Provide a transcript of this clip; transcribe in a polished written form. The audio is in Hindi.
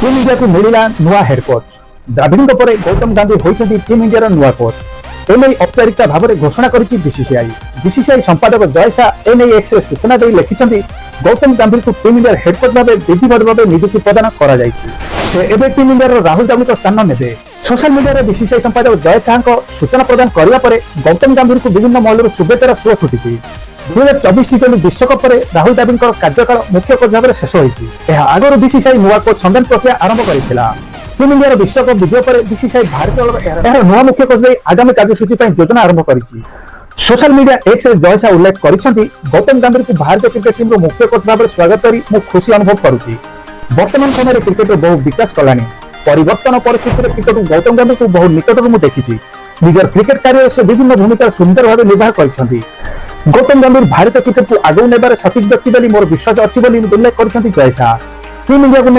टीम इंडिया को मिला नुआ हेड कोच द्रविड़ पर गौतम गंभीर होती टीम इंडिया नुआ कोच एने औपचारिकता भाव में घोषणा करिछि बीसीसीआई संपादक जय शाह एने एक्स सूचना दे लिखिछन्ति गौतम गंभीर को टीम इंडिया हेड कोच भाव विधिवत भाव नियुक्ति प्रदान करा जायछि। से एबे टीम इंडिया राहुल द्रविड़ स्थान नेबे। सोशल मीडिया बीसीसीआई संपादक जय शाह सूचना प्रदान करने पर गौतम गंभीर को विभिन्न महलू शुभेच्छार सुर छुटी। 2024 टी20 विश्वकप पर राहुल द्रविड़ कार्यकाल मुख्य कोच भाव में शेष होती आगुरी बीसीसीआई नुआ कोच संधान प्रक्रिया आरंभ करथिला। टीम इंडिया विश्वकप विजय पर बीसीसीआई भारतीय दल नुआ मुख्य कोच नहीं आगामी कार्यसूची योजना आरंभ करिछि। Social media x Jay Shah उल्लेख करिसेंति गौतम गंभीर को भारतीय क्रिकेट टीम मुख्य कोच भाव में स्वागत करी मु खुशी अनुभव करुछि। वर्तमान समय क्रिकेट बहु विकास कलानी परिवर्तन परिस्थिति क्रिकेट गौतम गंभीर को बहु निकटरू मु देखिछि। निजर क्रिकेट कार्य से विभिन्न भूमिका सुंदर भाव निर्वाह करिसेंति। गौतम गंभीर भारतीय क्रिकेट को आगू नेबार सठिक व्यक्ति बोली मोर विश्वास अछि बोली उल्लेख करिसेंति जय शाह। टीम इंडिया को